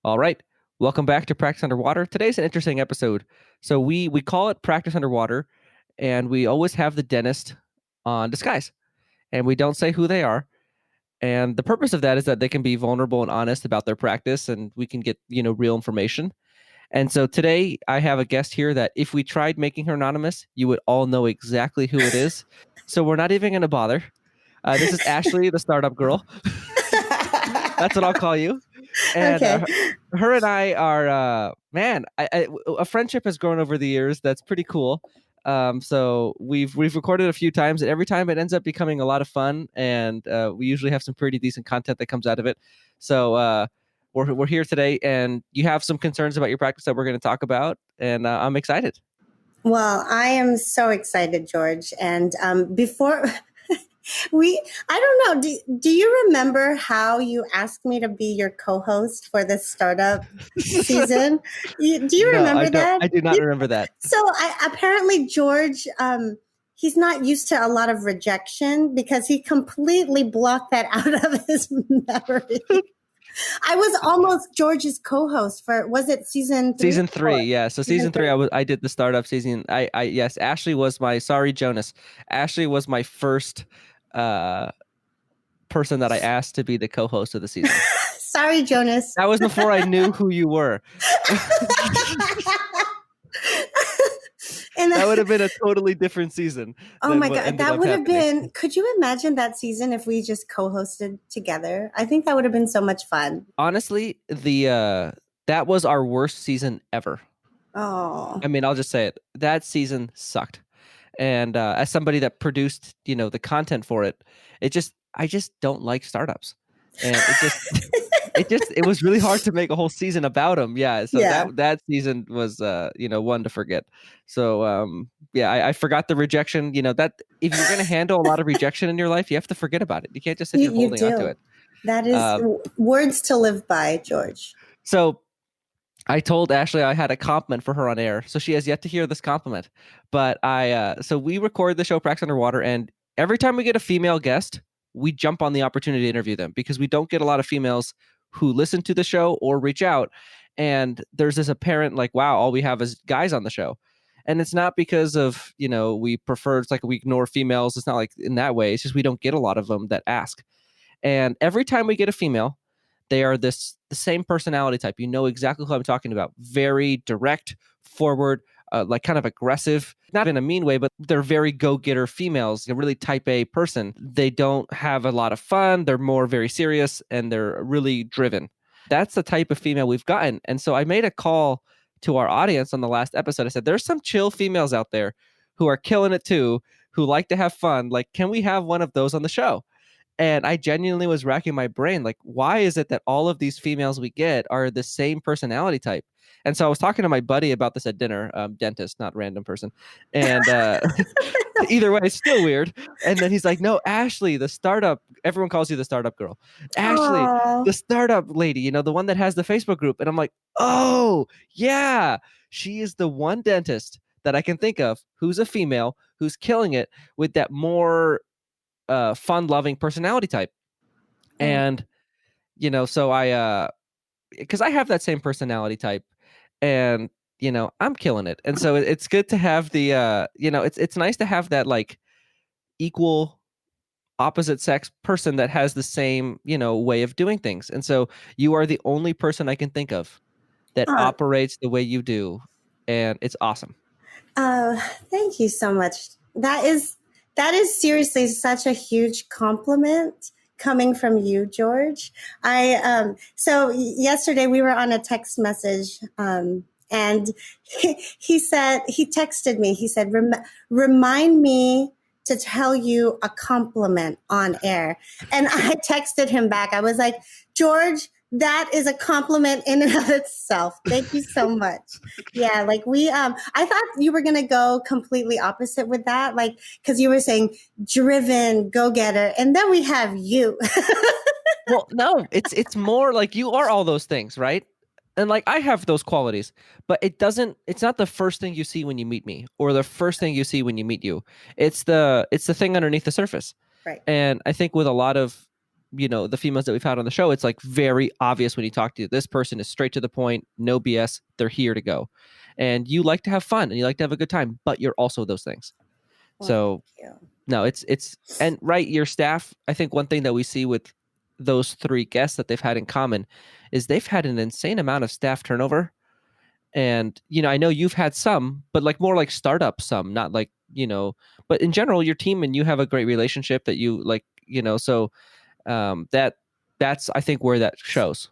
All right. Welcome back to Practice Underwater. Today's an interesting episode. So we call it Practice Underwater, and we always have the dentist on disguise, and we don't say who they are. And the purpose of that is that they can be vulnerable and honest about their practice, and we can get real information. And so today I have a guest here that if we tried making her anonymous, you would all know exactly who it is. So we're not even going to bother. This is Ashley, the startup girl. That's what I'll call you. And Okay. her and I are, a friendship has grown over the years. That's pretty cool. So we've recorded a few times, and every time it ends up becoming a lot of fun. And we usually have some pretty decent content that comes out of it. So we're here today, and you have some concerns about your practice that we're going to talk about, and I'm excited. Well, I am so excited, George. And before I don't know, do you remember how you asked me to be your co-host for this startup season? Do you No, I remember don't. that? I do not remember that. So apparently George, he's not used to a lot of rejection because he completely blocked that out of his memory. I was almost George's co-host for, was it season 3? Season 3, yeah. So season 3, I did the startup season. Yes, Ashley was my Jonas. Ashley was my first person that I asked to be the co-host of the season. Sorry, Jonas. That was before I knew who you were. And that would have been a totally different season. Oh my God, that would have been, could you imagine that season if we just co-hosted together? I think that would have been so much fun. Honestly, that was our worst season ever. Oh. I mean, I'll just say it. That season sucked. And as somebody that produced, the content for it, I just don't like startups. And it was really hard to make a whole season about them. Yeah. So that season was, one to forget. So, I forgot the rejection, that if you're going to handle a lot of rejection in your life, you have to forget about it. You can't just sit here holding onto it. That is words to live by, George. So I told Ashley I had a compliment for her on air, so she has yet to hear this compliment. But so we record the show Practice Underwater, and every time we get a female guest, we jump on the opportunity to interview them because we don't get a lot of females who listen to the show or reach out. And there's this apparent wow, all we have is guys on the show. And it's not because of, we prefer, it's like we ignore females. It's not like in that way. It's just we don't get a lot of them that ask. And every time we get a female, they are the same personality type. You know exactly who I'm talking about. Very direct, forward, kind of aggressive, not in a mean way, but they're very go-getter females, a really type A person. They don't have a lot of fun. They're more very serious, and they're really driven. That's the type of female we've gotten. And so I made a call to our audience on the last episode. I said, there's some chill females out there who are killing it too, who like to have fun. Can we have one of those on the show? And I genuinely was racking my brain, why is it that all of these females we get are the same personality type? And so I was talking to my buddy about this at dinner, dentist, not random person. And either way, it's still weird. And then he's like, no, Ashley, the startup, everyone calls you the startup girl. Ashley, the startup lady, the one that has the Facebook group. And I'm like, oh, yeah, she is the one dentist that I can think of who's a female, who's killing it with that more fun-loving personality type. And so I because I have that same personality type, and I'm killing it. And so it's good to have the it's nice to have that equal opposite sex person that has the same way of doing things. And so you are the only person I can think of that operates the way you do, and it's awesome. Thank you so much. That is seriously such a huge compliment coming from you, George. So yesterday we were on a text message, and he texted me. He said, "Remind me to tell you a compliment on air." And I texted him back. I was like, "George, that is a compliment in and of itself. Thank you so much." Yeah, I thought you were going to go completely opposite with that, because you were saying driven, go-getter, and then we have you. Well, no, it's more like you are all those things, right? And I have those qualities, but it's not the first thing you see when you meet me or the first thing you see when you meet you. It's the thing underneath the surface. Right. And I think with a lot of the females that we've had on the show, it's like very obvious when you talk to this person is straight to the point, no BS, they're here to go. And you like to have fun and you like to have a good time, but you're also those things. Well, thank So you. no, it's and right, your staff, I think one thing that we see with those three guests that they've had in common is they've had an insane amount of staff turnover. And I know you've had some, but like more like startup some, not like, but in general, your team and you have a great relationship that you like, so that's I think where that shows.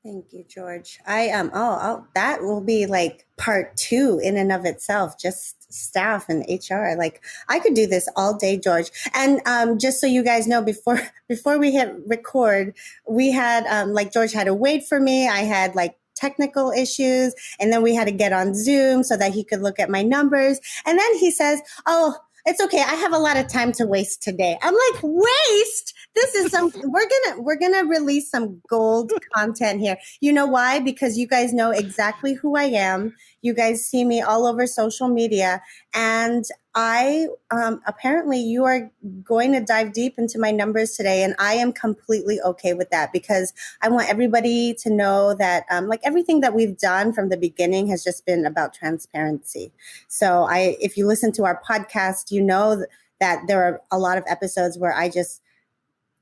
Thank you, George. That will be like part two in and of itself, just staff and HR. Like I could do this all day, George. And just so you guys know, before we hit record, we had like George had to wait for me. I had like technical issues, and then we had to get on Zoom so that he could look at my numbers. And then he says, "Oh, it's okay. I have a lot of time to waste today." I'm like, waste? This is we're gonna release some gold content here. You know why? Because you guys know exactly who I am. You guys see me all over social media, and I apparently you are going to dive deep into my numbers today, and I am completely okay with that because I want everybody to know that like everything that we've done from the beginning has just been about transparency. So if you listen to our podcast, you know that there are a lot of episodes where I just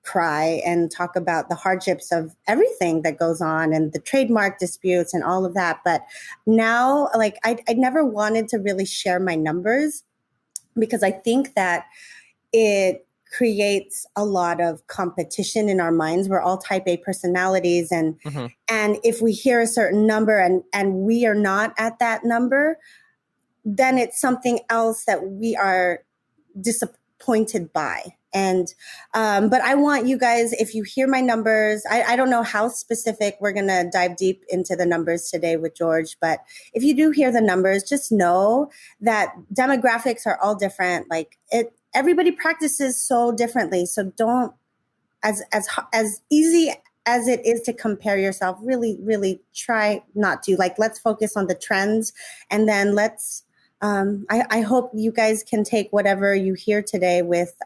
cry and talk about the hardships of everything that goes on and the trademark disputes and all of that. But now, like, I never wanted to really share my numbers because I think that it creates a lot of competition in our minds. We're all type A personalities. And if we hear a certain number and we are not at that number, then it's something else that we are disappointed by. And but I want you guys, if you hear my numbers, I don't know how specific we're going to dive deep into the numbers today with George, but if you do hear the numbers, just know that demographics are all different. Like everybody practices so differently. So don't, as easy as it is to compare yourself, really, really try not to. Like, let's focus on the trends, and then let's I hope you guys can take whatever you hear today with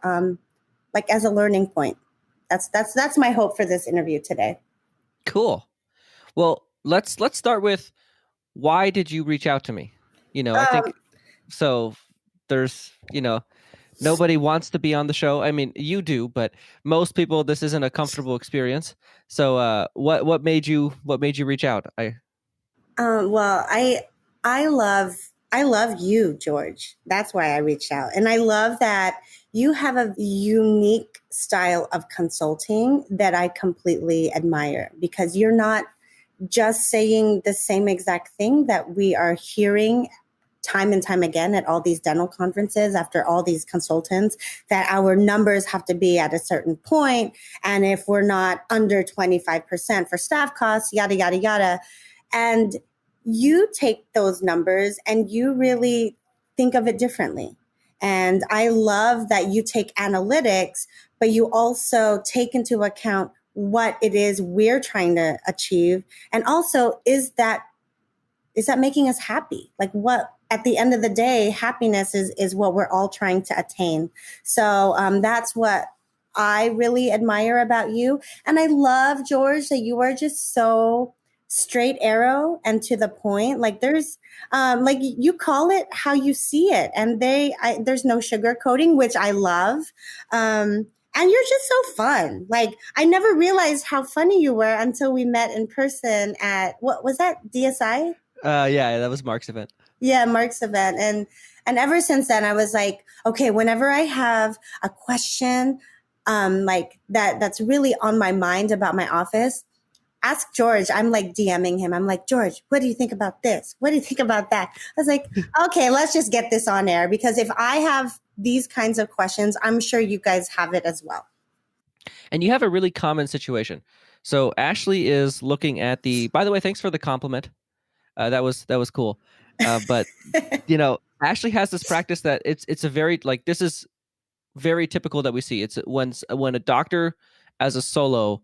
like as a learning point. That's my hope for this interview today. Cool. Well, let's start with, why did you reach out to me? I think so. There's nobody wants to be on the show. I mean, you do, but most people, this isn't a comfortable experience. So what made you reach out? Well, I love you, George. That's why I reached out. And I love that you have a unique style of consulting that I completely admire, because you're not just saying the same exact thing that we are hearing time and time again at all these dental conferences after all these consultants, that our numbers have to be at a certain point, and if we're not under 25% for staff costs, yada yada yada. And you take those numbers and you really think of it differently. And I love that you take analytics, but you also take into account what it is we're trying to achieve. And also, is that making us happy? Like, what, at the end of the day, happiness is what we're all trying to attain. So that's what I really admire about you. And I love, George, that you are just so straight arrow and to the point. Like, there's like, you call it how you see it, and there's no sugarcoating, which I love. And you're just so fun. Like, I never realized how funny you were until we met in person at, what was that, DSI? Yeah, that was Mark's event. Yeah, Mark's event. And ever since then, I was like, okay, whenever I have a question like that's really on my mind about my office, ask George. I'm like DMing him. I'm like, George, what do you think about this? What do you think about that? I was like, okay, let's just get this on air, because if I have these kinds of questions, I'm sure you guys have it as well. And you have a really common situation. So Ashley is looking at by the way, thanks for the compliment. That was cool. But Ashley has this practice that it's a very, like, this is very typical that we see. It's when a doctor as a solo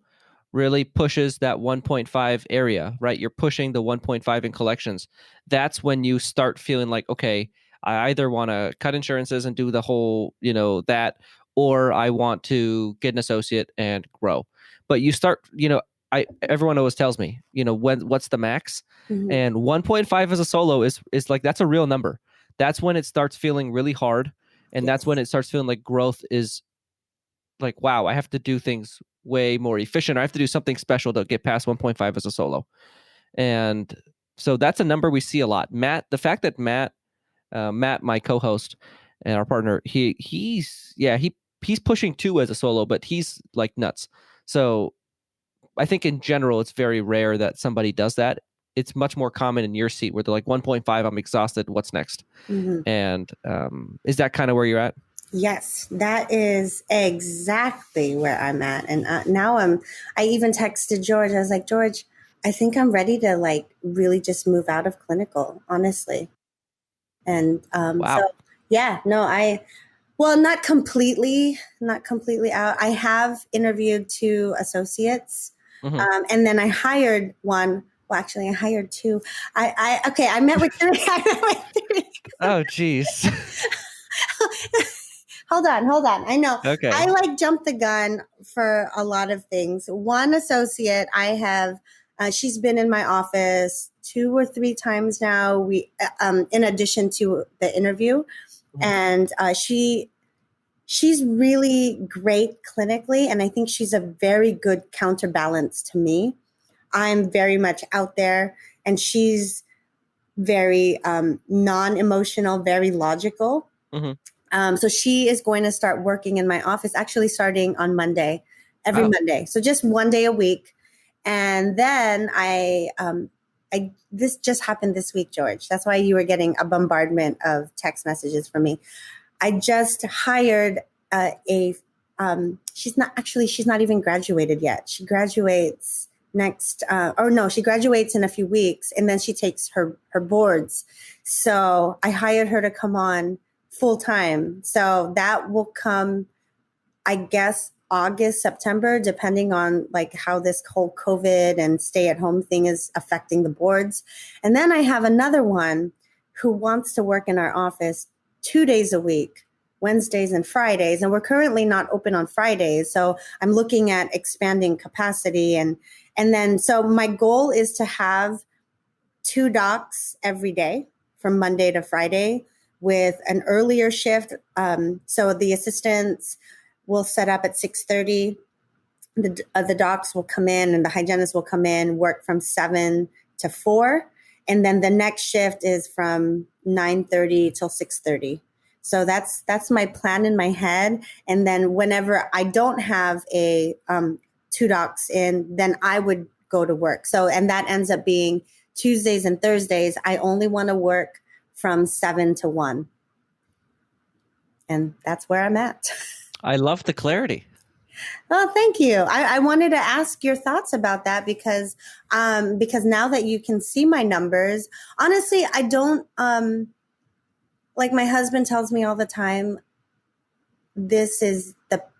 really pushes that 1.5 area, right? You're pushing the 1.5 in collections. That's when you start feeling like, okay, I either want to cut insurances and do the whole, that, or I want to get an associate and grow. but you start, everyone always tells me, what's the max? Mhm. And 1.5 as a solo is like, that's a real number. That's when it starts feeling really hard. And that's when Yes. it starts feeling like growth is like, wow, I have to do things way more efficient. I have to do something special to get past 1.5 as a solo. And so that's a number we see a lot. The fact that Matt, my co-host and our partner, he's pushing 2 as a solo, but he's like nuts. So I think in general, it's very rare that somebody does that. It's much more common in your seat where they're like 1.5, I'm exhausted. What's next? Mhm. And is that kind of where you're at? Yes, that is exactly where I'm at. And I even texted George. I was like, George, I think I'm ready to like really just move out of clinical, honestly. And so, Wow. yeah, no, well, not completely out. I have interviewed 2 associates, Hmm. and then I hired one. Well, actually, I hired 2. Okay, I met with 3. I met with 3. Oh, geez. Hold on, hold on. I know I Okay. like jumped the gun for a lot of things. One associate I have, she's been in my office 2 or 3 times now. In addition to the interview, Mhm. and she's really great clinically, and I think she's a very good counterbalance to me. I'm very much out there, and she's very non-emotional, very logical. Hmm. So she is going to start working in my office, actually starting on Monday, every Oh, Monday. So just one day a week. And then this just happened this week, George. That's why you were getting a bombardment of text messages from me. I just hired she's not even graduated yet. She graduates she graduates in a few weeks, and then she takes her boards. So I hired her to come on full time. So that will come, I guess, August, September, depending on like how this whole COVID and stay at home thing is affecting the boards. And then I have another one who wants to work in our office 2 days a week, Wednesdays and Fridays. And we're currently not open on Fridays. So I'm looking at expanding capacity. And then, so my goal is to have 2 docs every day from Monday to Friday with an earlier shift. So the assistants will set up at 6:30. The docs will come in and the hygienist will come in, work from 7 to 4. And then the next shift is from 9:30 till 6:30. So that's my plan in my head. And then whenever I don't have a 2 docs in, then I would go to work. So, and that ends up being Tuesdays and Thursdays. I only want to work from 7 to 1. And that's where I'm at. I love the clarity. Oh, thank you. I wanted to ask your thoughts about that because now that you can see my numbers, honestly, I don't like my husband tells me all the time, this is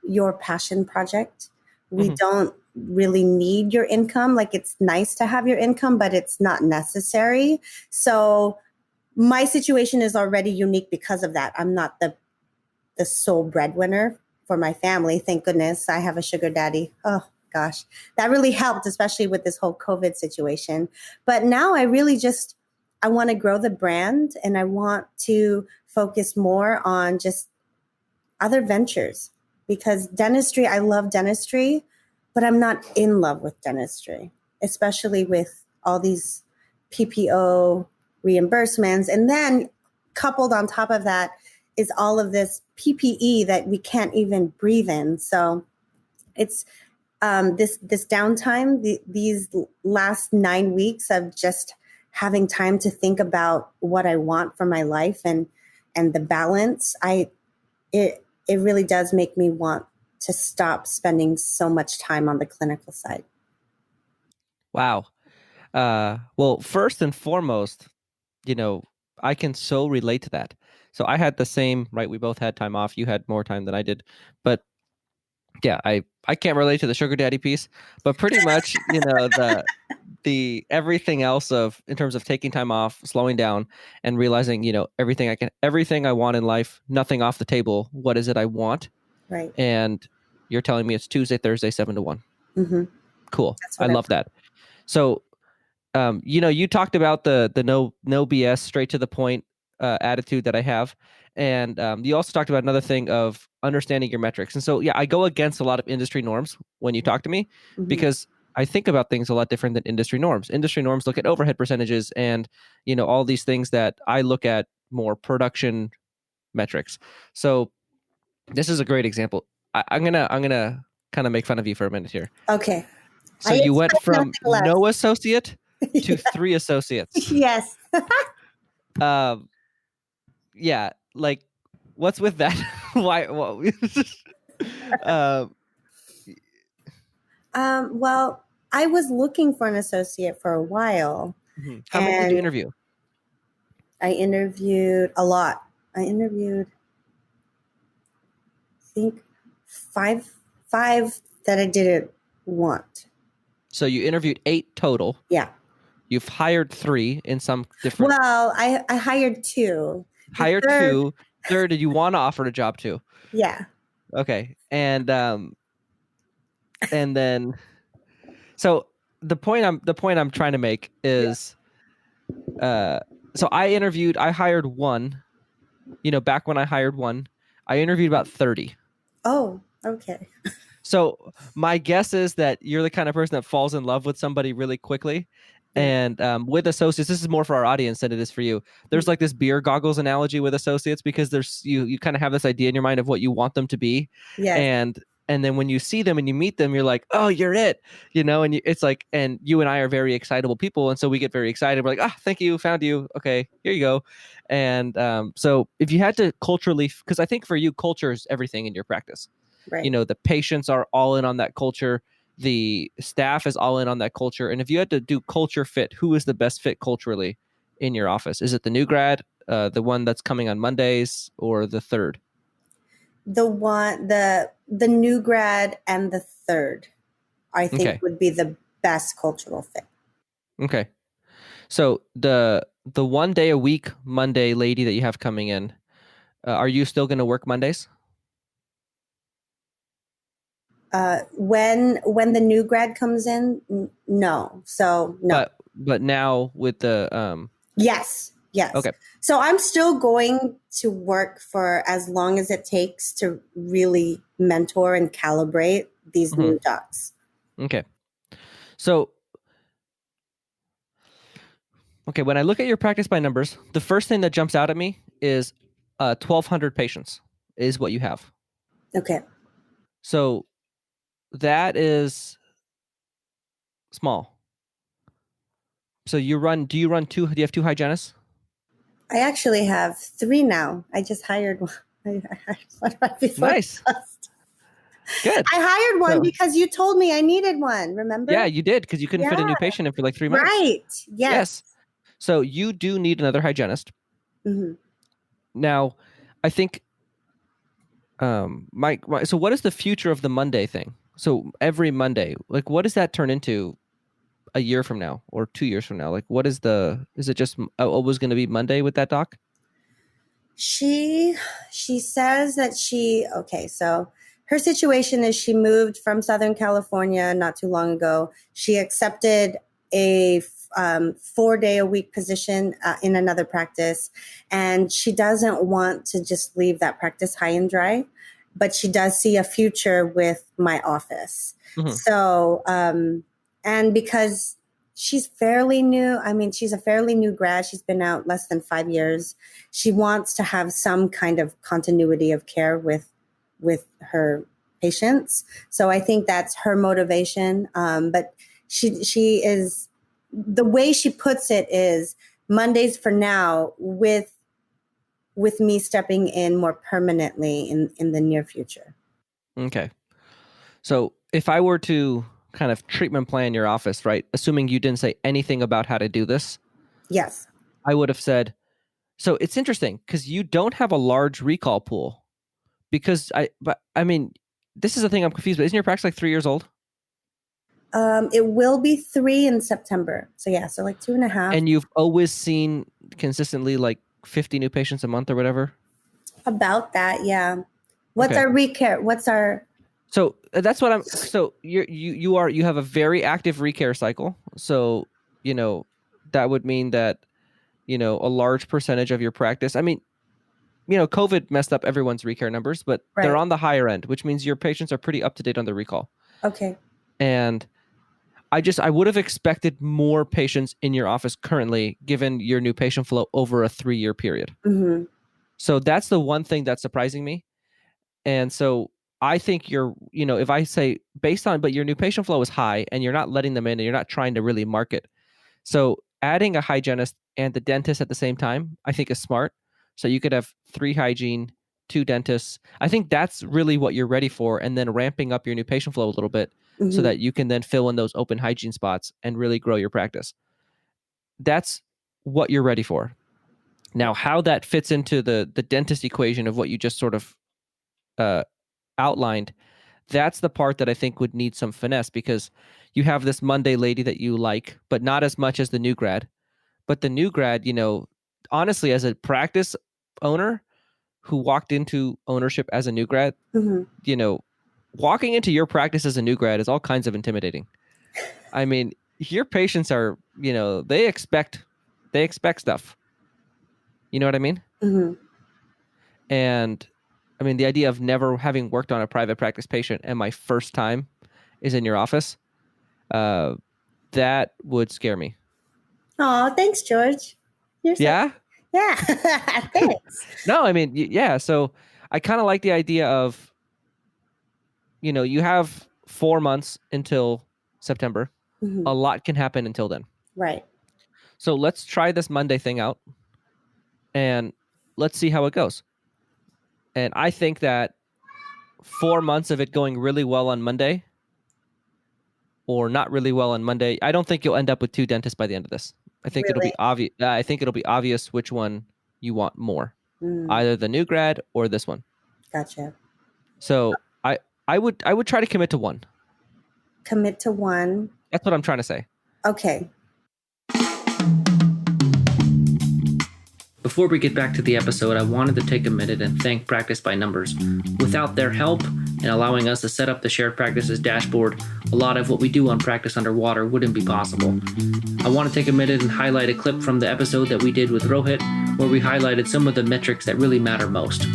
your passion project. We Hmm. don't really need your income. Like it's nice to have your income, but it's not necessary. So my situation is already unique because of that. I'm not the sole breadwinner for my family. Thank goodness I have a sugar daddy. Oh gosh, that really helped, especially with this whole COVID situation. But now I want to grow the brand and I want to focus more on just other ventures because dentistry, I love dentistry, but I'm not in love with dentistry, especially with all these PPO reimbursements. And then coupled on top of that is all of this PPE that we can't even breathe in. So it's this downtime, these last 9 weeks of just having time to think about what I want for my life and the balance. It really does make me want to stop spending so much time on the clinical side. Wow. Well, first and foremost, I can so relate to that. So I had the same, right? We both had time off. You had more time than I did. But yeah, I can't relate to the sugar daddy piece, but pretty much, the everything else of in terms of taking time off, slowing down and realizing, everything I want in life, nothing off the table. What is it I want? Right. And you're telling me it's Tuesday, Thursday, 7 to 1. Mm-hmm. Cool. That's I what I've. love that. So, you talked about the no BS, straight to the point attitude that I have, and you also talked about another thing of understanding your metrics. And so, yeah, I go against a lot of industry norms when you talk to me Mm-hmm. because I think about things a lot different than industry norms. Industry norms look at overhead percentages and all these things that I look at more production metrics. So this is a great example. I'm gonna kind of make fun of you for a minute here. Okay. So I you went expect nothing from less. no associate to Yeah. 3 associates. Yes. Um, yeah, like what's with that? Why? Well, um, Well, I was looking for an associate for a while, how many did you and interview? I interviewed a lot. I interviewed, I think, five that I didn't want. So you interviewed 8 total. Yeah. You've hired 3 in some different. Well, I hired two. The Hired third, 2. Third, did you want to offer a job to? yeah. Okay, and then so the point I'm trying to make Yeah. is so I hired one. Back when I hired one, I interviewed about 30. Oh, okay. So my guess is that you're the kind of person that falls in love with somebody really quickly. Yeah. And with associates, this is more for our audience than it is for you. There's like this beer goggles analogy with associates because there's you kind of have this idea in your mind of what you want them to be, Yes. and then when you see them and you meet them, you're like, oh, you're it, and it's like, and you and I are very excitable people, and so we get very excited. We're like, ah, thank you, found you. Okay, here you go. And so if you had to culturally, because I think for you, culture is everything in your practice. Right. The patients are all in on that culture, the staff is all in on that culture, and if you had to do culture fit, who is the best fit culturally in your office? Is it the new grad, the one that's coming on Mondays, or the third? The new grad and the third, I think, Okay. would be the best cultural fit. Okay. So the 1 day a week Monday lady that you have coming in, are you still going to work Mondays? When the new grad comes in, no. So no. But now with the Yes. Yes. okay. So I'm still going to work for as long as it takes to really mentor and calibrate these Mhm. new docs. Okay. So okay, when I look at your practice by numbers, the first thing that jumps out at me is 1,200 patients is what you have. Okay. So that is small. So do you run two? Do you have 2 hygienists? I actually have 3 now. I just hired one. I hired one right before. Nice. I Good. hired one So because you told me I needed one. Remember? yeah, you did, because you couldn't fit a Yeah. new patient in for like 3 months. Right. Yes. Yes. So you do need another hygienist. Mm-hmm. Now, I think so what is the future of the Monday thing? So every Monday, like what does that turn into a year from now or 2 years from now? Like what is it just always going to be Monday with that doc? She says that so her situation is she moved from Southern California not too long ago. She accepted a 4-day a week position in another practice, and she doesn't want to just leave that practice high and dry, but she does see a future with my office. Mm-hmm. So and because she's fairly new, I mean, she's a fairly new grad, she's been out less than 5 years. She wants to have some kind of continuity of care with her patients. So I think that's her motivation. But she is, the way she puts it is Mondays for now, with me stepping in more permanently in the near future. Okay. So if I were to kind of treatment plan your office, right, assuming you didn't say anything about how to do this, Yes. I would have said, so it's interesting because you don't have a large recall pool but I mean, this is the thing I'm confused, but isn't your practice like 3 years old? It will be 3 in September. So yeah, so like 2.5. And you've always seen consistently like 50 new patients a month or whatever? About that, yeah. What's Okay. our recare? What's our So that's what I'm. So you have a very active recare cycle. So that would mean that a large percentage of your practice. I mean, COVID messed up everyone's recare numbers, but they're Right. on the higher end, which means your patients are pretty up to date on the recall. Okay. And I would have expected more patients in your office currently, given your new patient flow over a 3-year period. Mm-hmm. So that's the one thing that's surprising me. And so I think if I say but your new patient flow is high and you're not letting them in and you're not trying to really market. So adding a hygienist and the dentist at the same time, I think is smart. So you could have 3 hygiene, 2 dentists. I think that's really what you're ready for. And then ramping up your new patient flow a little bit so Mm-hmm. that you can then fill in those open hygiene spots and really grow your practice. That's what you're ready for. Now, how that fits into the dentist equation of what you just sort of outlined, that's the part that I think would need some finesse, because you have this Monday lady that you like, but not as much as the new grad. But the new grad, honestly, as a practice owner who walked into ownership as a new grad, Mm-hmm. Walking into your practice as a new grad is all kinds of intimidating. I mean, your patients are, they expect stuff. You know what I mean? Mm-hmm. And I mean, the idea of never having worked on a private practice patient and my first time is in your office, that would scare me. Oh, thanks, George. You're so Yeah? yeah. Thanks. No, I mean, yeah. So I kind of like the idea of, you have 4 months until September. Mm-hmm. A lot can happen until then. Right. So let's try this Monday thing out and let's see how it goes. And I think that 4 months of it going really well on Monday or not really well on Monday, I don't think you'll end up with 2 dentists by the end of this. I think it'll Really. be obvious. I think it'll be obvious which one you want more, Mm, either the new grad or this one. gotcha. So I would try to commit to one. Commit to one. That's what I'm trying to say. Okay. Before we get back to the episode, I wanted to take a minute and thank Practice by Numbers. Without their help and allowing us to set up the shared practices dashboard, a lot of what we do on Practice Underwater wouldn't be possible. I want to take a minute and highlight a clip from the episode that we did with Rohit, where we highlighted some of the metrics that really matter most.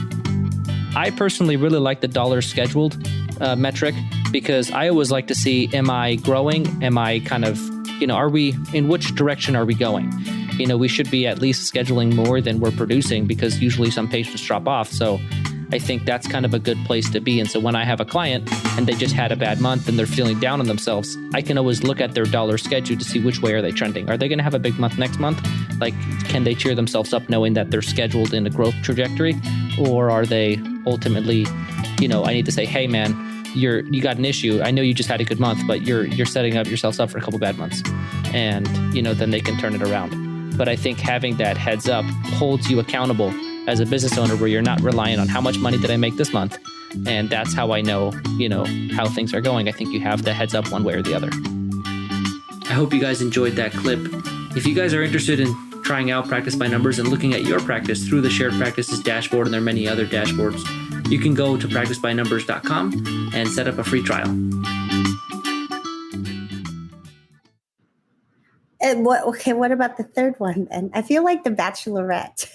I personally really like the dollars scheduled metric, because I always like to see, am I growing? Am I kind of, in which direction are we going? We should be at least scheduling more than we're producing, because usually some patients drop off. So I think that's kind of a good place to be. And so when I have a client and they just had a bad month and they're feeling down on themselves, I can always look at their dollar schedule to see which way are they trending. Are they going to have a big month next month? Like, can they cheer themselves up knowing that they're scheduled in a growth trajectory? Or are they ultimately, I need to say, hey man, you got an issue. I know you just had a good month, but you're setting up yourselves up for a couple bad months. And, then they can turn it around. But I think having that heads up holds you accountable as a business owner, where you're not relying on how much money did I make this month. And that's how I know, how things are going. I think you have the heads up one way or the other. I hope you guys enjoyed that clip. If you guys are interested in trying out Practice by Numbers and looking at your practice through the shared practices dashboard, and there are many other dashboards, you can go to practicebynumbers.com and set up a free trial. And what about the third one then? I feel like the Bachelorette.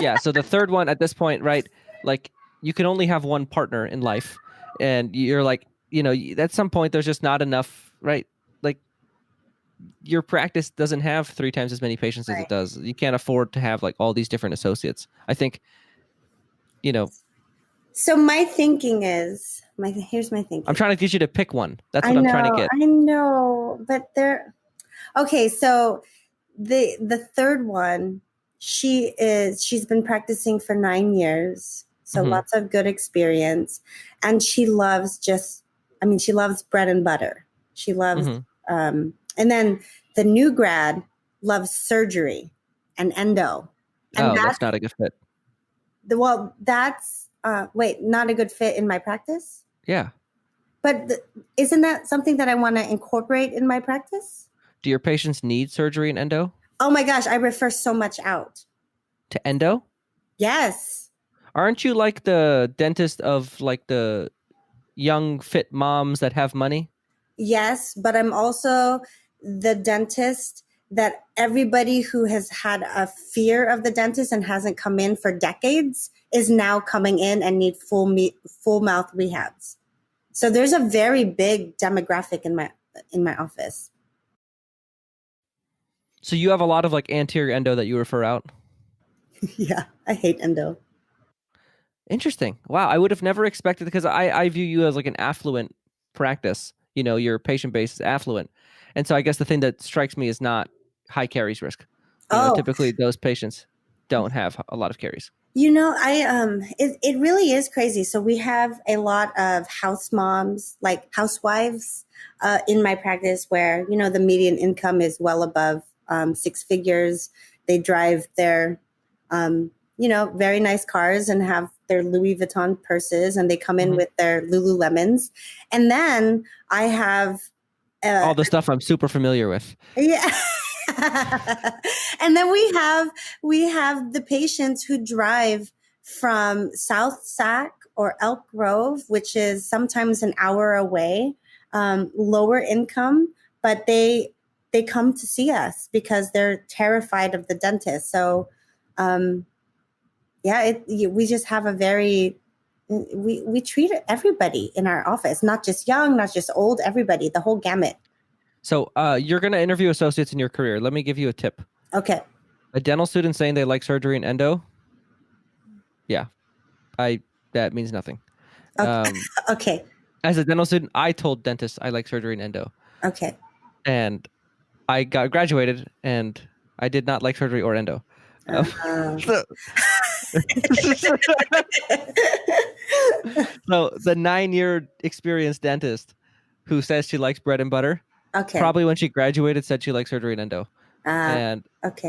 Yeah. So the third one at this point, right? Like, you can only have one partner in life, and you're like, at some point there's just not enough, right? Like, your practice doesn't have 3 times as many patients as it does. You can't afford to have like all these different associates. I think, So my thinking is, here's my thinking. I'm trying to get you to pick one. That's what I'm trying to get. I know, but okay. So the third one, she's been practicing for 9 years. So lots of good experience. And she loves she loves bread and butter. She loves, and then the new grad loves surgery and endo. And that's not a good fit. That's, not a good fit in my practice? Yeah. But isn't that something that I want to incorporate in my practice? Do your patients need surgery and endo? Oh my gosh, I refer so much out. To endo? Yes. Aren't you like the dentist of like the young fit moms that have money? Yes, but I'm also the dentist that everybody who has had a fear of the dentist and hasn't come in for decades is now coming in and need full mouth rehabs. So there's a very big demographic in my office. So you have a lot of like anterior endo that you refer out? Yeah, I hate endo. Interesting. Wow, I would have never expected, because I view you as like an affluent practice. Your patient base is affluent. And so I guess the thing that strikes me is not high caries risk. Oh, Typically those patients don't have a lot of caries. it really is crazy. So we have a lot of house moms, like housewives, in my practice where, the median income is well above 6 figures. They drive their, very nice cars and have their Louis Vuitton purses, and they come in with their Lululemons. And then I have all the stuff I'm super familiar with. yeah. And then we have the patients who drive from South Sac or Elk Grove, which is sometimes an hour away, lower income, but they come to see us because they're terrified of the dentist. So, we just have a very we treat everybody in our office, not just young, not just old, everybody, the whole gamut. So you're going to interview associates in your career. Let me give you a tip. Okay. A dental student saying they like surgery and endo, yeah, that means nothing. Okay. As a dental student, I told dentists I like surgery and endo. Okay. And I got graduated, and I did not like surgery or endo. So the 9-year experienced dentist who says she likes bread and butter, Okay. probably when she graduated said she likes surgery and endo. And okay.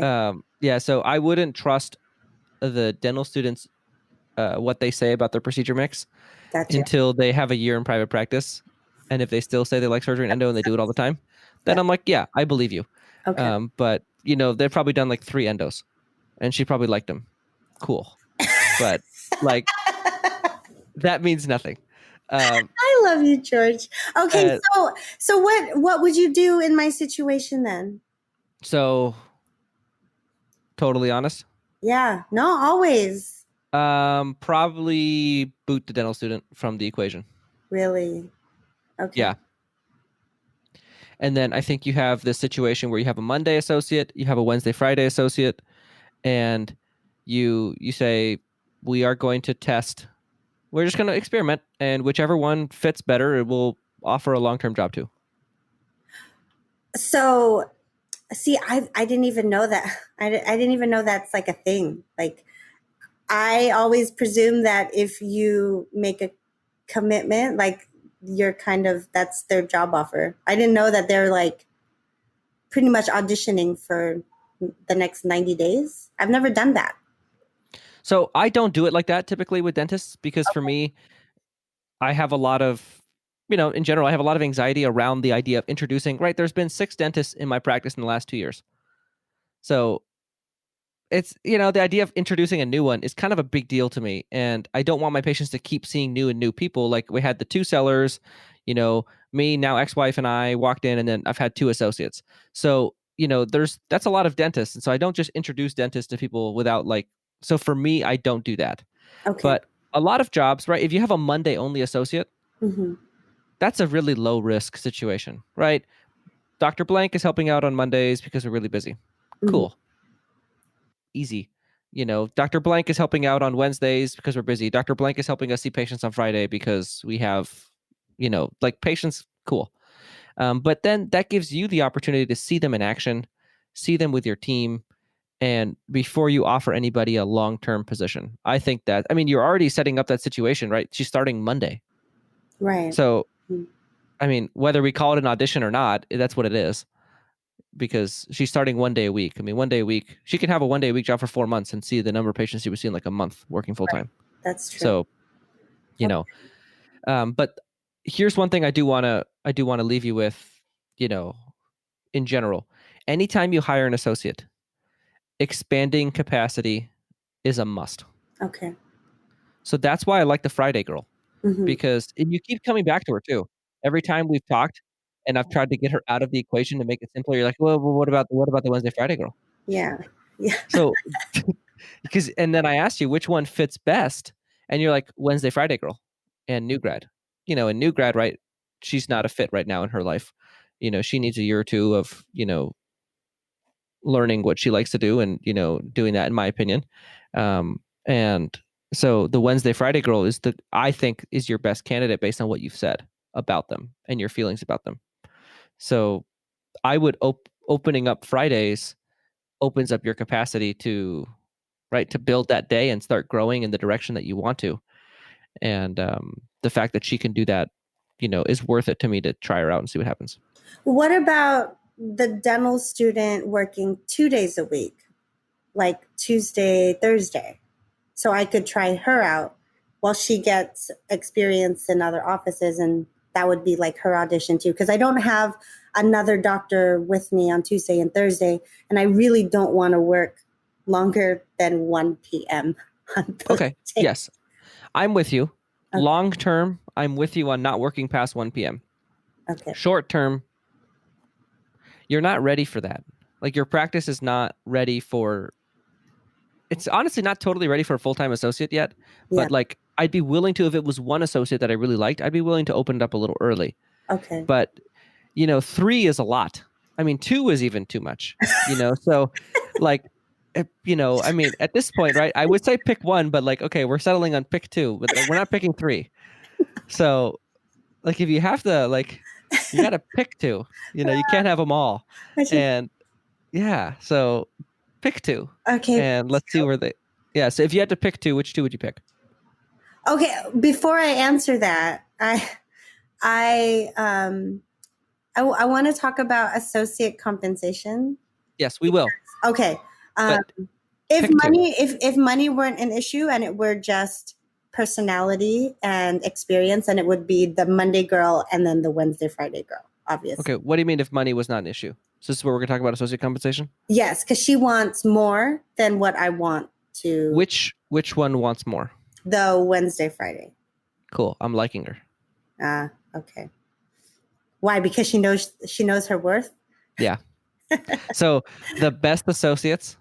so I wouldn't trust the dental students what they say about their procedure mix Gotcha. until they have a year in private practice. And if they still say they like surgery and endo and they do it all the time, then I'm like, yeah, I believe you. Okay. But they've probably done like 3 endos, and she probably liked them. Cool. But like that means nothing. I love you, George. Okay, so what would you do in my situation then? So totally honest. Yeah. No, always. Probably boot the dental student from the equation. Really? Okay. Yeah. And then I think you have this situation where you have a Monday associate, you have a Wednesday, Friday associate, and you say, we are going to test. We're just going to experiment, and whichever one fits better, it will offer a long-term job to. So, see, I didn't even know that. I didn't even know that's like a thing. Like, I always presume that if you make a commitment, like that's their job offer. I didn't know that they're like pretty much auditioning for the next 90 days. I've never done that. So I don't do it like that typically with dentists, because for me, I have a lot of, in general, I have a lot of anxiety around the idea of introducing, right? There's been 6 dentists in my practice in the last 2 years. So it's, the idea of introducing a new one is kind of a big deal to me. And I don't want my patients to keep seeing new people. Like we had the 2 sellers, me, now ex-wife, and I walked in, and then I've had 2 associates. So, that's a lot of dentists. And so I don't just introduce dentists to people without so for me, I don't do that. Okay. But a lot of jobs, right? If you have a Monday only associate, that's a really low risk situation, right? Dr. Blank is helping out on Mondays because we're really busy. Cool. Easy. Dr. Blank is helping out on Wednesdays because we're busy. Dr. Blank is helping us see patients on Friday because we have, patients. Cool. But then that gives you the opportunity to see them in action, see them with your team, and before you offer anybody a long-term position. I think that, you're already setting up that situation, right? She's starting Monday. Right. So, whether we call it an audition or not, that's what it is, because she's starting 1 day a week. 1 day a week, she can have a 1 day a week job for 4 months and see the number of patients she was seeing like a month working full time. Right. That's true. So, but here's one thing I do want to leave you with, in general. Anytime you hire an associate, expanding capacity is a must. Okay. So that's why I like the Friday girl. because and you keep coming back to her too. Every time we've talked and I've tried to get her out of the equation to make it simpler, you're like, well, what about the Wednesday Friday girl? Yeah. Yeah. So because and then I asked you which one fits best, and you're like Wednesday Friday girl and new grad. In new grad, right? She's not a fit right now in her life. She needs a year or two of learning what she likes to do and doing that, in my opinion. And so the Wednesday Friday girl I think is your best candidate based on what you've said about them and your feelings about them. So I would opening up Fridays opens up your capacity to build that day and start growing in the direction that you want to. And the fact that she can do that, is worth it to me to try her out and see what happens. What about the dental student working 2 days a week, like Tuesday, Thursday? So I could try her out while she gets experience in other offices, and that would be like her audition too. Because I don't have another doctor with me on Tuesday and Thursday, and I really don't want to work longer than 1 p.m. on those Okay. days. Yes. I'm with you. Okay. Long term, I'm with you on not working past 1 p.m. Okay. Short term, you're not ready for that. Like your practice is not ready for. It's honestly not totally ready for a full-time associate yet, but like I'd be willing to, if it was one associate that I really liked, I'd be willing to open it up a little early. Okay. But 3 is a lot. I mean, 2 is even too much. So like, I mean, at this point, right? I would say pick one, but like, okay, we're settling on pick 2, but we're not picking 3. So, like, if you have to, like, you got to pick 2. You can't have them all. And yeah, so pick 2. Okay. And let's see where they. Yeah. So if you had to pick 2, which 2 would you pick? Okay. Before I answer that, I want to talk about associate compensation. Yes, we will. Okay. If money weren't an issue and it were just personality and experience, then it would be the Monday girl and then the Wednesday Friday girl, obviously. Okay. What do you mean if money was not an issue? So this is where we're going to talk about associate compensation? Yes, because she wants more than what I want to. Which one wants more? The Wednesday Friday. Cool. I'm liking her. Okay. Why? Because she knows her worth? Yeah. So the best associates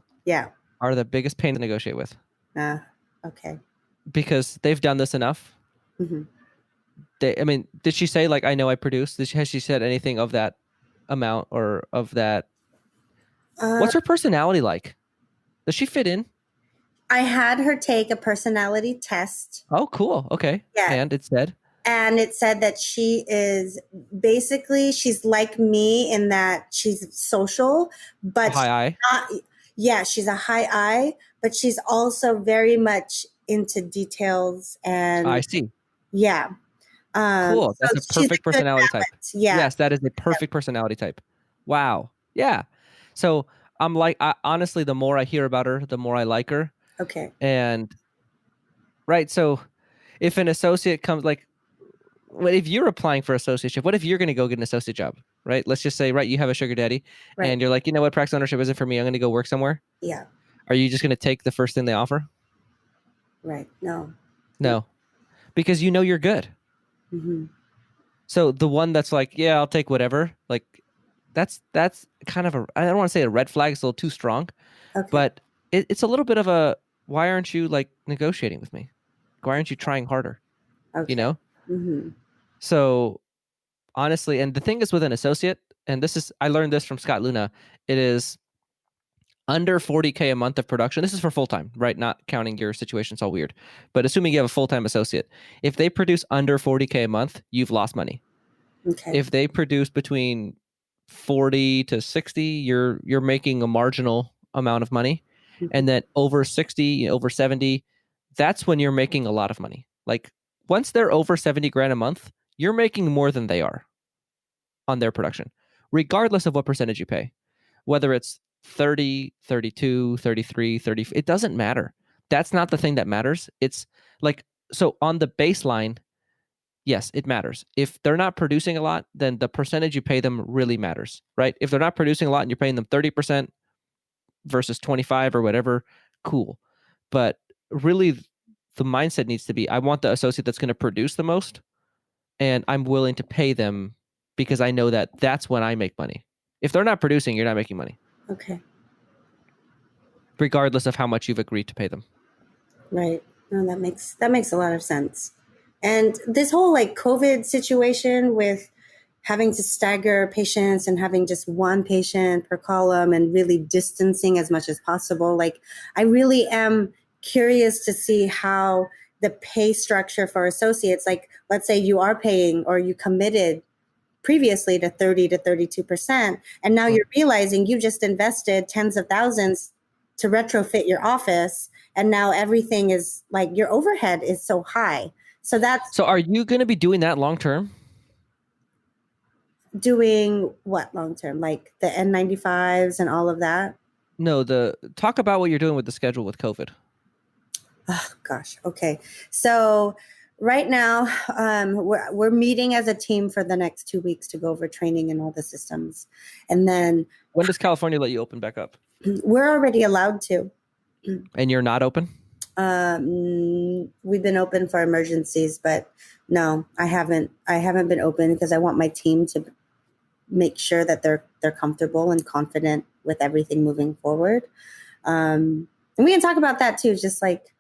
are the biggest pain to negotiate with. Okay. Because they've done this enough. Mm-hmm. Did she say, like, I know I produce? Has she said anything of that amount or of that? What's her personality like? Does she fit in? I had her take a personality test. Oh, cool. Okay. Yeah. And it said? And it said that she is basically, she's like me in that she's social, but high I. She's a high I, but she's also very much into details and. I see. Yeah. Cool. That's a perfect personality type. Yeah. Yes, that is a perfect personality type. Wow. Yeah. So I'm like, honestly, the more I hear about her, the more I like her. Okay. And right. So if an associate comes, like, what if you're applying for associateship? What if you're going to go get an associate job, right? Let's just say, right, you have a sugar daddy and you're like, you know what, practice ownership isn't for me. I'm going to go work somewhere. Yeah. Are you just going to take the first thing they offer? Right. No. Because you're good. Mm-hmm. So the one that's like, yeah, I'll take whatever. Like that's kind of I don't want to say a red flag. It's a little too strong, but it's a little bit of a, why aren't you like negotiating with me? Why aren't you trying harder? Okay. Mm-hmm. So honestly, and the thing is with an associate, and I learned this from Scott Luna, it is under 40K a month of production. This is for full-time, right? Not counting your situation. It's all weird. But assuming you have a full-time associate, if they produce under 40K a month, you've lost money. Okay. If they produce between 40 to 60, you're making a marginal amount of money. Mm-hmm. And then over 60, over 70, that's when you're making a lot of money. Like once they're over 70 grand a month, you're making more than they are on their production, regardless of what percentage you pay, whether it's 30, 32, 33, 30, it doesn't matter. That's not the thing that matters. It's like, so on the baseline, yes, it matters. If they're not producing a lot, then the percentage you pay them really matters, right? If they're not producing a lot and you're paying them 30% versus 25 or whatever, cool. But really the mindset needs to be, I want the associate that's going to produce the most, and I'm willing to pay them because I know that that's when I make money. If they're not producing, you're not making money. Okay. Regardless of how much you've agreed to pay them. Right. No, that makes a lot of sense. And this whole like COVID situation with having to stagger patients and having just one patient per column and really distancing as much as possible, like I really am curious to see how the pay structure for associates, like let's say you are paying or you committed previously to 30 to 32%, and now you're realizing you just invested tens of thousands to retrofit your office, and now everything is like your overhead is so high. So are you going to be doing that long term? Doing what long term? Like the N95s and all of that? No, talk about what you're doing with the schedule with COVID. Oh gosh. Okay. So right now, we're meeting as a team for the next 2 weeks to go over training and all the systems. And then when does California let you open back up? We're already allowed to. And you're not open? We've been open for emergencies, but no, I haven't been open because I want my team to make sure that they're comfortable and confident with everything moving forward. And we can talk about that too, just like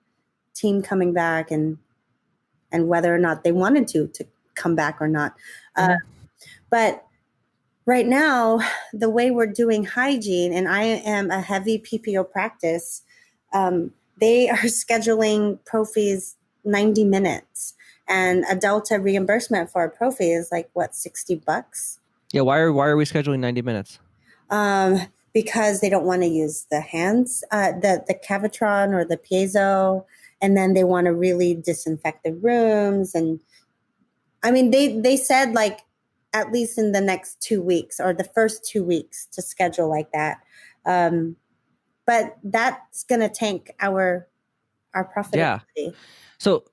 team coming back and whether or not they wanted to come back or not. But right now, the way we're doing hygiene, and I am a heavy PPO practice, they are scheduling prophies 90 minutes, and a Delta reimbursement for a prophy is like what, $60? Yeah, why are we scheduling 90 minutes? Because they don't want to use the hands, the Cavitron or the piezo, and then they want to really disinfect the rooms. And I mean, they said like at least in the next 2 weeks or the first 2 weeks to schedule like that. But that's going to tank our profitability. Yeah. So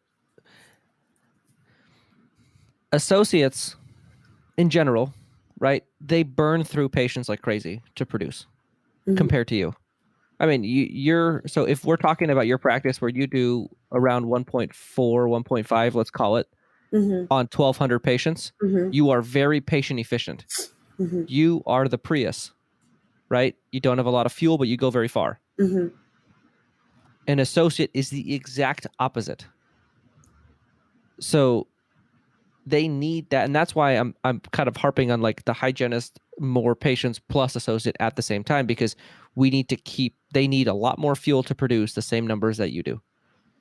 associates in general, right? They burn through patients like crazy to produce compared to you. I mean, so if we're talking about your practice where you do around 1.4, 1.5, let's call it, on 1,200 patients, you are very patient efficient. You are the Prius, right? You don't have a lot of fuel, but you go very far. An associate is the exact opposite. So they need that, and that's why I'm kind of harping on like the hygienist, more patients plus associate at the same time, because they need a lot more fuel to produce the same numbers that you do.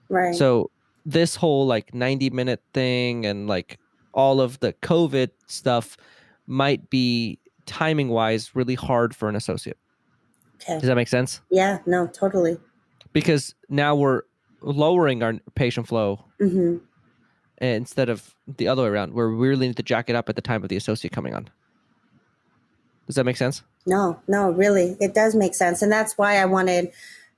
Right. So this whole like 90-minute thing and like all of the COVID stuff might be timing wise really hard for an associate. Okay. Does that make sense? Yeah, no, totally. Because now we're lowering our patient flow instead of the other way around, where we really need to jack it up at the time of the associate coming on. Does that make sense? No, really. It does make sense. And that's why I wanted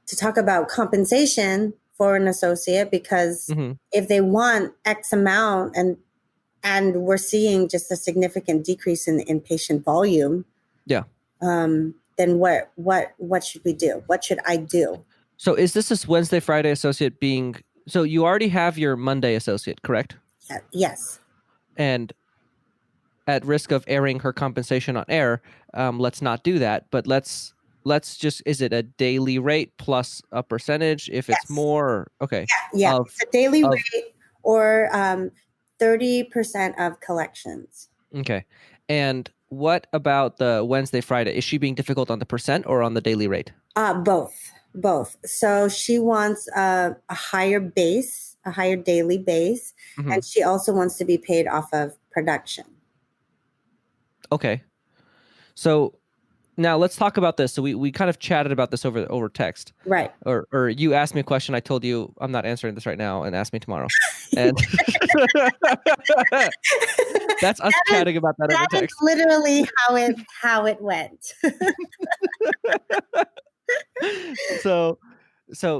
to talk about compensation for an associate, because if they want X amount and we're seeing just a significant decrease in patient volume, then what should we do? What should I do? So is this Wednesday, Friday associate being, so you already have your Monday associate, correct? Yes. And at risk of airing her compensation on air, let's not do that, but let's just, is it a daily rate plus a percentage if it's more? Okay. Yeah. It's a daily rate or 30% of collections. Okay. And what about the Wednesday, Friday? Is she being difficult on the percent or on the daily rate? Both. So she wants a higher base, a higher daily base, and she also wants to be paid off of production. Okay. So now let's talk about this. So we kind of chatted about this over text. Right. Or you asked me a question. I told you I'm not answering this right now, and ask me tomorrow. And that's us chatting about that over text. That is literally how it went. So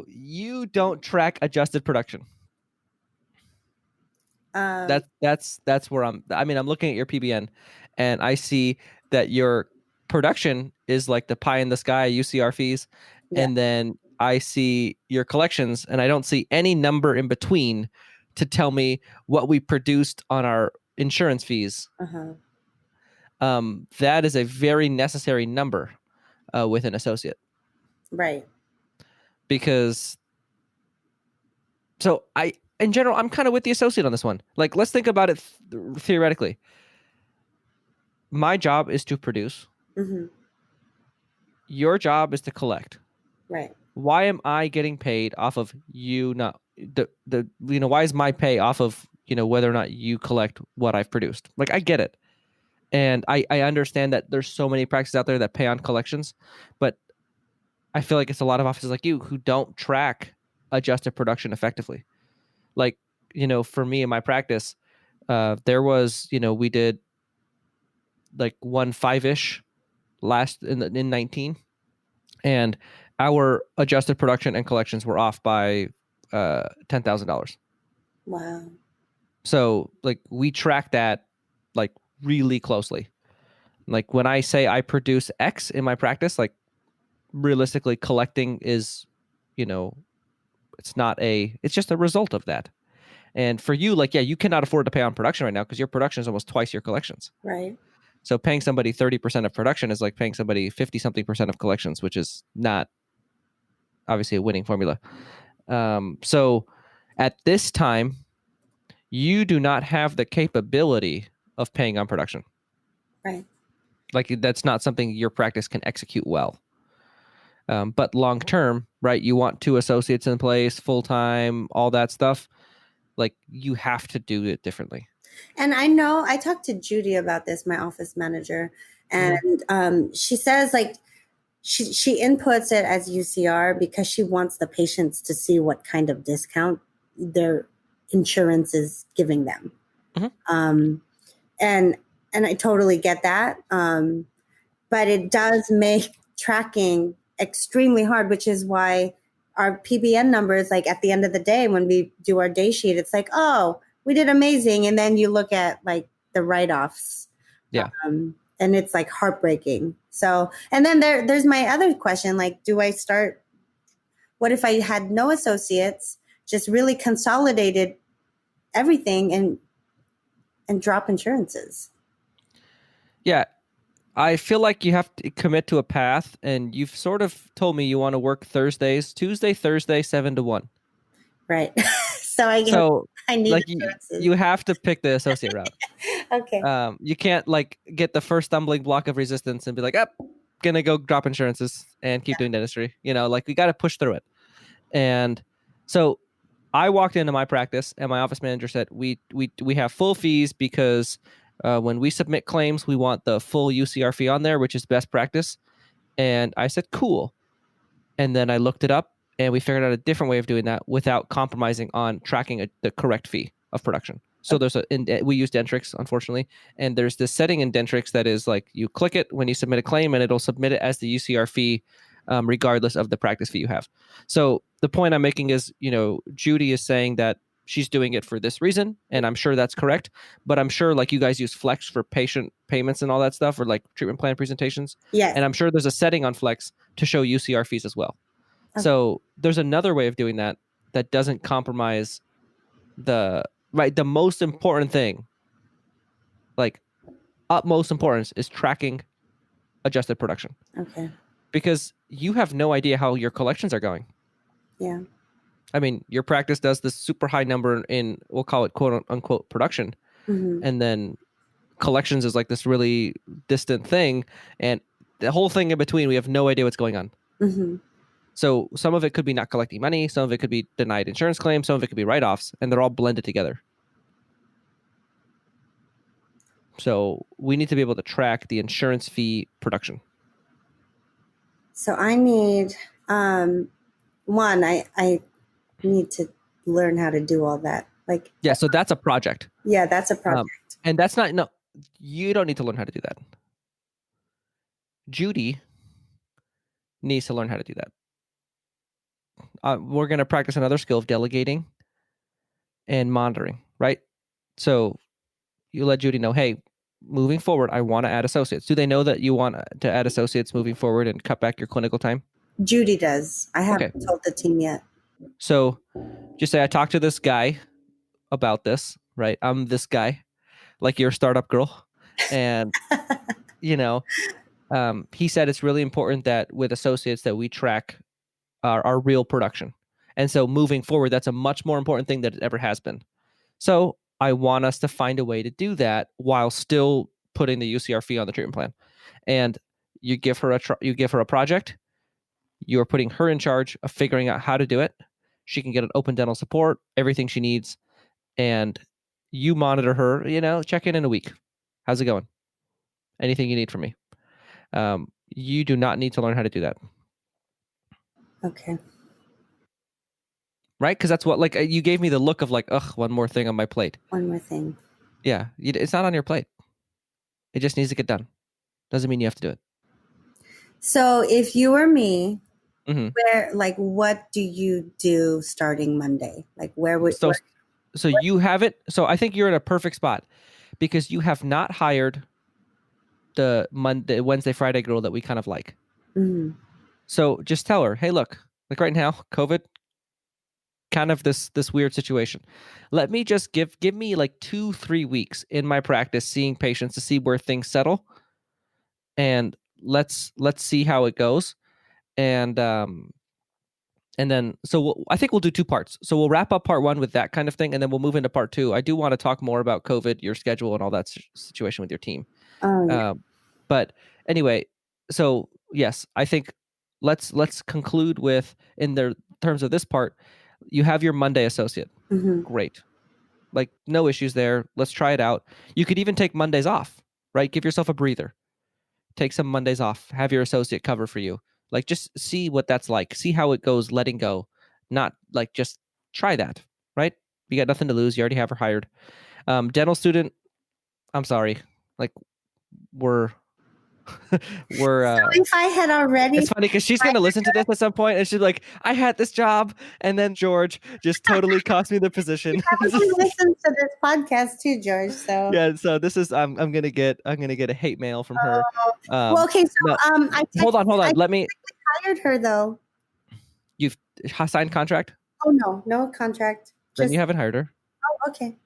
you don't track adjusted production. That's where I'm looking at your PBN, and I see that your production is like the pie in the sky UCR fees, and then I see your collections and I don't see any number in between to tell me what we produced on our insurance fees. That is a very necessary number with an associate. Right. Because in general, I'm kind of with the associate on this one. Like, let's think about it theoretically. My job is to produce. Your job is to collect. Right. Why am I getting paid off of you not why is my pay off of, whether or not you collect what I've produced? Like, I get it. And I understand that there's so many practices out there that pay on collections, but I feel like it's a lot of offices like you who don't track adjusted production effectively. Like, for me in my practice, there was, we did like 1.5-ish last in 19, and our adjusted production and collections were off by $10,000. Wow. So like we track that like really closely. Like when I say I produce X in my practice, like realistically collecting is, it's just a result of that. And for you, like, yeah, you cannot afford to pay on production right now because your production is almost twice your collections. Right. So paying somebody 30% of production is like paying somebody 50-something% of collections, which is not obviously a winning formula. So at this time, you do not have the capability of paying on production. Right. Like that's not something your practice can execute well. But long term, right, you want 2 associates in place, full-time, all that stuff. Like you have to do it differently. And I know I talked to Judy about this, my office manager, and she says like she inputs it as UCR because she wants the patients to see what kind of discount their insurance is giving them. And I totally get that. But it does make tracking extremely hard, which is why our PBN numbers, like at the end of the day, when we do our day sheet, it's like, oh, we did amazing. And then you look at like the write-offs. Yeah. And it's like heartbreaking. So, and then there's my other question, like, what if I had no associates, just really consolidated everything and drop insurances? Yeah. I feel like you have to commit to a path, and you've sort of told me you want to work Tuesday, Thursday, 7 to 1. Right. So I need like you have to pick the associate route. Okay. You can't like get the first stumbling block of resistance and be like, gonna go drop insurances and keep doing dentistry. Like we got to push through it. And so I walked into my practice and my office manager said, we have full fees because when we submit claims, we want the full UCR fee on there, which is best practice. And I said, cool. And then I looked it up and we figured out a different way of doing that without compromising on tracking the correct fee of production. So we use Dentrix, unfortunately, and there's this setting in Dentrix that is like you click it when you submit a claim and it'll submit it as the UCR fee regardless of the practice fee you have. So the point I'm making is, Judy is saying that she's doing it for this reason, and I'm sure that's correct, but I'm sure like you guys use Flex for patient payments and all that stuff, or like treatment plan presentations. Yes. And I'm sure there's a setting on Flex to show UCR fees as well. Okay. So there's another way of doing that doesn't compromise the most important thing, like utmost importance, is tracking adjusted production. Okay. Because you have no idea how your collections are going. Yeah. I mean, your practice does this super high number in, we'll call it quote unquote production. And then collections is like this really distant thing. And the whole thing in between, we have no idea what's going on. So some of it could be not collecting money. Some of it could be denied insurance claims. Some of it could be write-offs, and they're all blended together. So we need to be able to track the insurance fee production. So I need, I need to learn how to do all that. Like, yeah, so that's a project. Yeah, that's a project. And that's not, no, you don't need to learn how to do that. Judy needs to learn how to do that. We're going to practice another skill of delegating and monitoring, right? So you let Judy know, hey, moving forward, I want to add associates. Do they know that you want to add associates moving forward and cut back your clinical time? Judy does. I haven't Okay. told the team yet. So just say I talked to this guy about this, right? I'm this guy, like you're a startup girl. And, you know, he said it's really important that with associates that we track our real production. And so moving forward, that's a much more important thing than it ever has been. So I want us to find a way to do that while still putting the UCR fee on the treatment plan. And you give her a project. You're putting her in charge of figuring out how to do it. She can get an open dental support, everything she needs, and you monitor her. Check in a week. How's it going? Anything you need from me? You do not need to learn how to do that. Okay. Right? Because that's what, like, you gave me the look of like, ugh, one more thing on my plate. One more thing. Yeah, it's not on your plate. It just needs to get done. Doesn't mean you have to do it. So if you were me, Mm-hmm. what do you do starting Monday? Like, where would so you have it. So I think you're in a perfect spot because you have not hired the Wednesday, Friday girl that we kind of like. Mhm. So just tell her, hey, look, like right now, COVID, kind of this weird situation. Let me just give me like 2-3 weeks in my practice seeing patients to see where things settle, and let's see how it goes. And then, so I think we'll do 2 parts. So we'll wrap up part 1 with that kind of thing, and then we'll move into part 2. I do want to talk more about COVID, your schedule, and all that situation with your team. Oh, yeah. But anyway, so yes, I think let's conclude with, in the terms of this part, you have your Monday associate. Mm-hmm. Great. Like, no issues there. Let's try it out. You could even take Mondays off, right? Give yourself a breather. Take some Mondays off. Have your associate cover for you. Like, just see what that's like. See how it goes letting go. Not like, just try that, right? You got nothing to lose. You already have her hired. Dental student, I'm sorry. Like, we're If I had already, it's funny because she's going to listen to this at some point and she's like, I had this job, and then George just totally cost me the position. probably listen to this podcast too, George. So Yeah, so this is I'm gonna get a hate mail from her. well, okay. So no, I hold on. I Let me. hired her though. You've signed contract? Oh no contract. Then you haven't hired her. Oh, okay.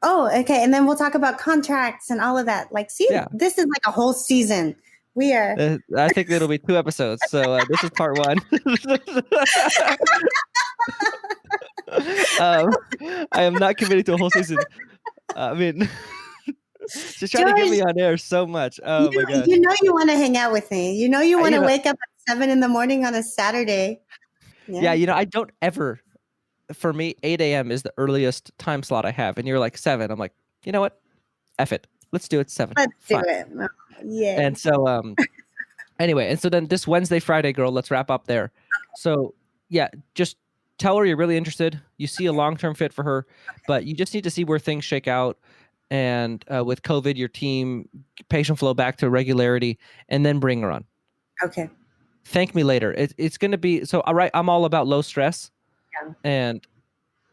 Oh, okay. And then we'll talk about contracts and all of that. Like, see, This is like a whole season. We are. I think it'll be 2 episodes. So this is part 1. I am not committing to a whole season. I mean, she's trying to get me on air so much. Oh my gosh. You know you want to hang out with me. You know you want to wake up at 7 a.m. on a Saturday. Yeah, I don't ever. For me, 8 a.m. is the earliest time slot I have. And you're like 7. I'm like, you know what? F it. Let's do it 7. Let's do it. Oh, yeah. And so, anyway, and so then this Wednesday, Friday girl, let's wrap up there. So yeah, just tell her you're really interested. You see a long-term fit for her, but you just need to see where things shake out. And with COVID, your team, patient flow back to regularity, and then bring her on. Okay. Thank me later. It's going to be, so all right, I'm all about low stress. Yeah. And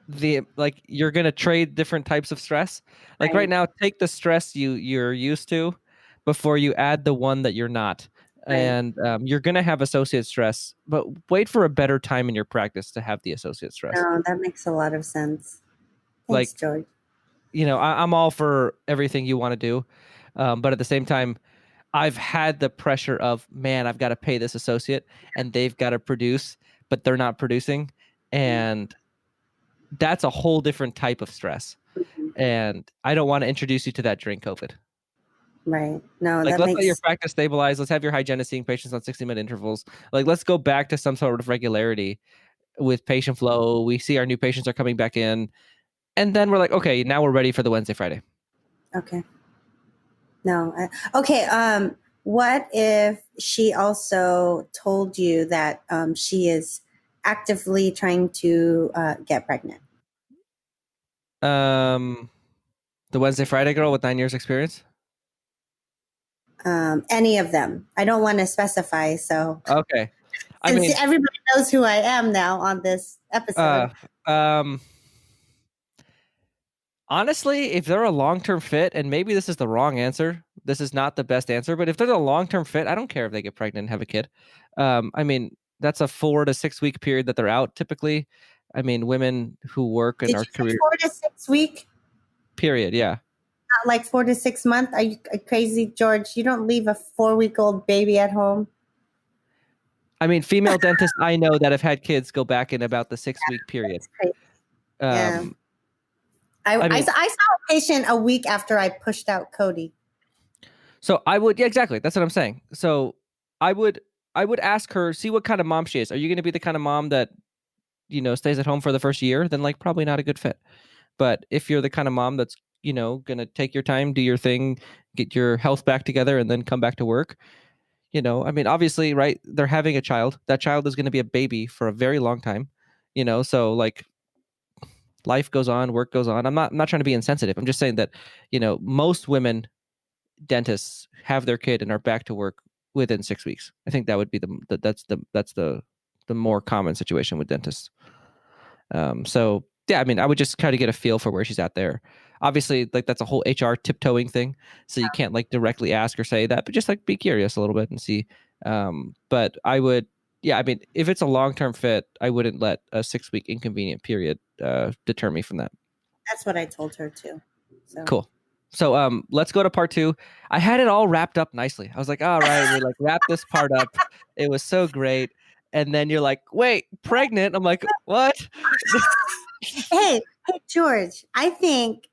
you're going to trade different types of stress. Like right now, take the stress you're used to before you add the one that you're not. Right. And you're going to have associate stress, but wait for a better time in your practice to have the associate stress. No, that makes a lot of sense. Thanks, George. I'm all for everything you want to do. But at the same time, I've had the pressure of, man, I've got to pay this associate and they've got to produce, but they're not producing. And that's a whole different type of stress. Mm-hmm. And I don't want to introduce you to that during COVID. Right. No, let's let your practice stabilize. Let's have your hygienist seeing patients on 60-minute intervals. Like, let's go back to some sort of regularity with patient flow. We see our new patients are coming back in. And then we're like, okay, now we're ready for the Wednesday, Friday. Okay. No. Okay. What if she also told you that she is actively trying to get pregnant? The Wednesday, Friday girl with 9 years experience? Any of them. I don't want to specify. So okay. Everybody knows who I am now on this episode. Honestly, if they're a long-term fit, and maybe this is the wrong answer, This is not the best answer, but if there's a long-term fit, I don't care if they get pregnant and have a kid. I mean, that's a 4 to 6 week period that they're out typically. I mean, women who work in Did our you say career 4 to 6 week? period, yeah. Not like 4 to 6 month? Are you crazy, George? You don't leave a 4-week-old baby at home. I mean, female dentists I know that have had kids go back in about the 6-week period. That's crazy. Yeah. I saw a patient a week after I pushed out Cody. So I would, yeah, exactly. That's what I'm saying. So I would ask her, see what kind of mom she is. Are you going to be the kind of mom that, stays at home for the first year? Then like probably not a good fit. But if you're the kind of mom that's, going to take your time, do your thing, get your health back together, and then come back to work, I mean, obviously, right, they're having a child. That child is going to be a baby for a very long time, so like life goes on, work goes on. I'm not trying to be insensitive. I'm just saying that, most women dentists have their kid and are back to work within 6 weeks. I think that would be that's the more common situation with dentists. So yeah, I mean, I would just try to get a feel for where she's at there. Obviously, like that's a whole HR tiptoeing thing, so you can't like directly ask or say that, but just like be curious a little bit and see. But I would, yeah, I mean, if it's a long-term fit, I wouldn't let a 6-week inconvenient period deter me from that. That's what I told her too. So. Cool. So let's go to part 2. I had it all wrapped up nicely. I was like, all right, we like wrap this part up. It was so great. And then you're like, wait, pregnant. I'm like, what? Hey, George, I think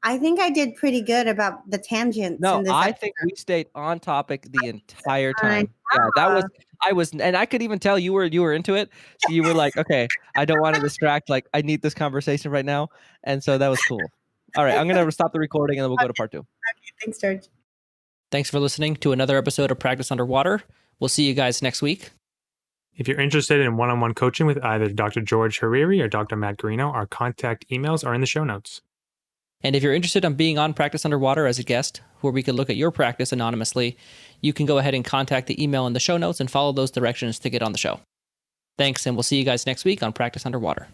I did pretty good about the tangents. No, in this I episode. think we stayed on topic the entire time. Yeah, I was, and I could even tell you were into it. So you were like, okay, I don't want to distract. Like, I need this conversation right now. And so that was cool. All right, I'm going to stop the recording and then we'll go to part 2. Okay, thanks, George. Thanks for listening to another episode of Practice Underwater. We'll see you guys next week. If you're interested in one-on-one coaching with either Dr. George Hariri or Dr. Matt Garino, our contact emails are in the show notes. And if you're interested in being on Practice Underwater as a guest, where we could look at your practice anonymously, you can go ahead and contact the email in the show notes and follow those directions to get on the show. Thanks, and we'll see you guys next week on Practice Underwater.